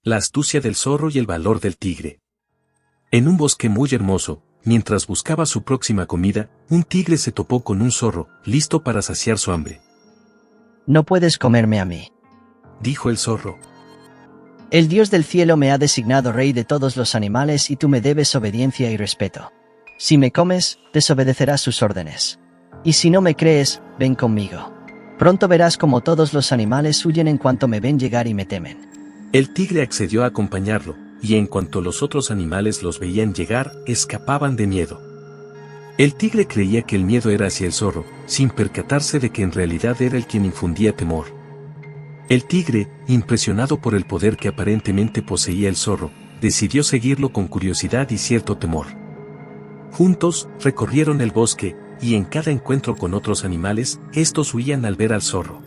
La astucia del zorro y el valor del tigre. En un bosque muy hermoso, mientras buscaba su próxima comida, un tigre se topó con un zorro, listo para saciar su hambre. No puedes comerme a mí, dijo el zorro. El Dios del cielo me ha designado rey de todos los animales y tú me debes obediencia y respeto. Si me comes, desobedecerás sus órdenes. Y si no me crees, ven conmigo. Pronto verás como todos los animales huyen en cuanto me ven llegar y me temen. El tigre accedió a acompañarlo, y en cuanto los otros animales los veían llegar, escapaban de miedo. El tigre creía que el miedo era hacia el zorro, sin percatarse de que en realidad era el quien infundía temor. El tigre, impresionado por el poder que aparentemente poseía el zorro, decidió seguirlo con curiosidad y cierto temor. Juntos, recorrieron el bosque, y en cada encuentro con otros animales, estos huían al ver al zorro.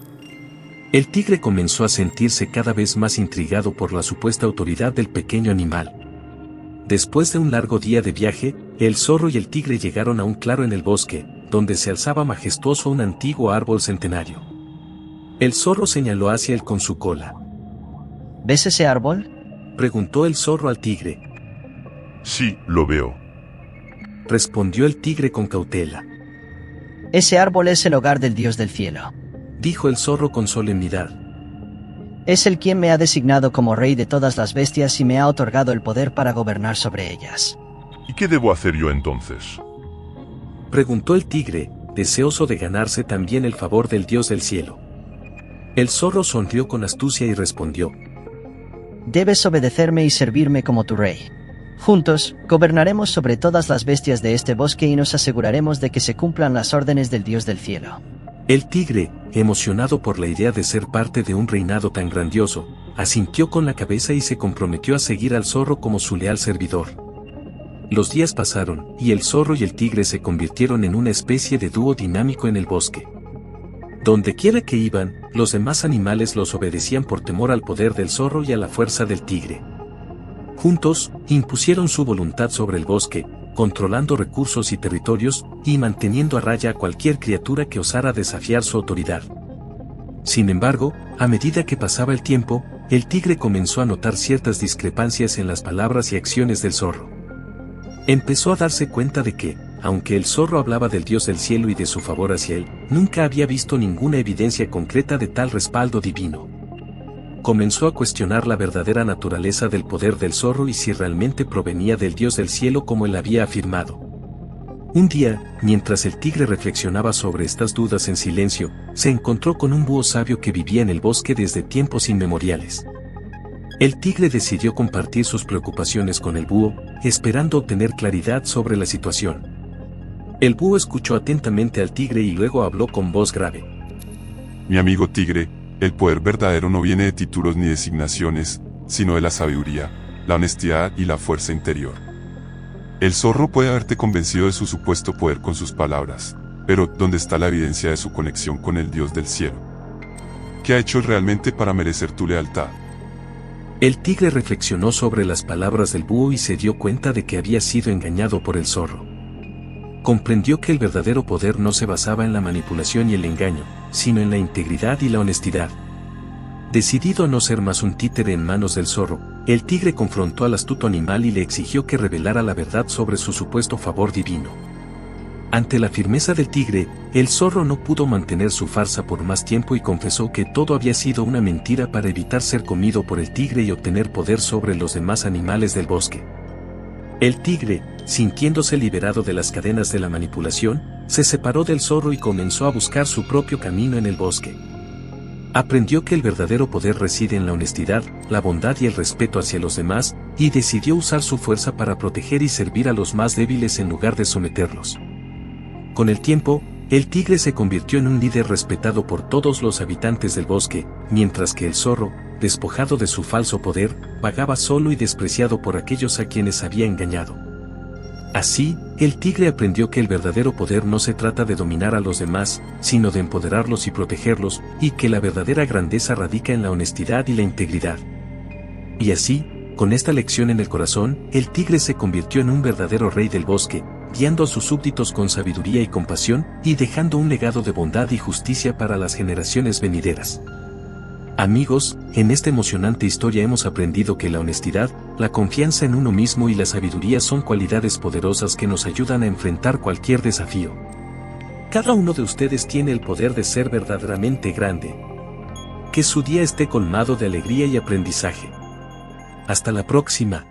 El tigre comenzó a sentirse cada vez más intrigado por la supuesta autoridad del pequeño animal. Después de un largo día de viaje, el zorro y el tigre llegaron a un claro en el bosque, donde se alzaba majestuoso un antiguo árbol centenario. El zorro señaló hacia él con su cola. ¿Ves ese árbol?, preguntó el zorro al tigre. Sí, lo veo, respondió el tigre con cautela. Ese árbol es el hogar del Dios del cielo, dijo el zorro con solemnidad. Es el quien me ha designado como rey de todas las bestias y me ha otorgado el poder para gobernar sobre ellas. ¿Y qué debo hacer yo entonces?, preguntó el tigre, deseoso de ganarse también el favor del Dios del cielo. El zorro sonrió con astucia y respondió. Debes obedecerme y servirme como tu rey. Juntos, gobernaremos sobre todas las bestias de este bosque y nos aseguraremos de que se cumplan las órdenes del Dios del cielo. El tigre, emocionado por la idea de ser parte de un reinado tan grandioso, asintió con la cabeza y se comprometió a seguir al zorro como su leal servidor. Los días pasaron, y el zorro y el tigre se convirtieron en una especie de dúo dinámico en el bosque. Donde quiera que iban, los demás animales los obedecían por temor al poder del zorro y a la fuerza del tigre. Juntos, impusieron su voluntad sobre el bosque, controlando recursos y territorios, y manteniendo a raya a cualquier criatura que osara desafiar su autoridad. Sin embargo, a medida que pasaba el tiempo, el tigre comenzó a notar ciertas discrepancias en las palabras y acciones del zorro. Empezó a darse cuenta de que, aunque el zorro hablaba del Dios del cielo y de su favor hacia él, nunca había visto ninguna evidencia concreta de tal respaldo divino. Comenzó a cuestionar la verdadera naturaleza del poder del zorro y si realmente provenía del Dios del cielo como él había afirmado. Un día, mientras el tigre reflexionaba sobre estas dudas en silencio, se encontró con un búho sabio que vivía en el bosque desde tiempos inmemoriales. El tigre decidió compartir sus preocupaciones con el búho, esperando obtener claridad sobre la situación. El búho escuchó atentamente al tigre y luego habló con voz grave. Mi amigo tigre, el poder verdadero no viene de títulos ni designaciones, sino de la sabiduría, la honestidad y la fuerza interior. El zorro puede haberte convencido de su supuesto poder con sus palabras, pero ¿dónde está la evidencia de su conexión con el Dios del cielo? ¿Qué ha hecho realmente para merecer tu lealtad? El tigre reflexionó sobre las palabras del búho y se dio cuenta de que había sido engañado por el zorro. Comprendió que el verdadero poder no se basaba en la manipulación y el engaño, sino en la integridad y la honestidad. Decidido a no ser más un títere en manos del zorro, el tigre confrontó al astuto animal y le exigió que revelara la verdad sobre su supuesto favor divino. Ante la firmeza del tigre, el zorro no pudo mantener su farsa por más tiempo y confesó que todo había sido una mentira para evitar ser comido por el tigre y obtener poder sobre los demás animales del bosque. El tigre, sintiéndose liberado de las cadenas de la manipulación, se separó del zorro y comenzó a buscar su propio camino en el bosque. Aprendió que el verdadero poder reside en la honestidad, la bondad y el respeto hacia los demás, y decidió usar su fuerza para proteger y servir a los más débiles en lugar de someterlos. Con el tiempo, el tigre se convirtió en un líder respetado por todos los habitantes del bosque, mientras que el zorro, despojado de su falso poder, vagaba solo y despreciado por aquellos a quienes había engañado. Así, el tigre aprendió que el verdadero poder no se trata de dominar a los demás, sino de empoderarlos y protegerlos, y que la verdadera grandeza radica en la honestidad y la integridad. Y así, con esta lección en el corazón, el tigre se convirtió en un verdadero rey del bosque, guiando a sus súbditos con sabiduría y compasión, y dejando un legado de bondad y justicia para las generaciones venideras. Amigos, en esta emocionante historia hemos aprendido que la honestidad, la confianza en uno mismo y la sabiduría son cualidades poderosas que nos ayudan a enfrentar cualquier desafío. Cada uno de ustedes tiene el poder de ser verdaderamente grande. Que su día esté colmado de alegría y aprendizaje. Hasta la próxima.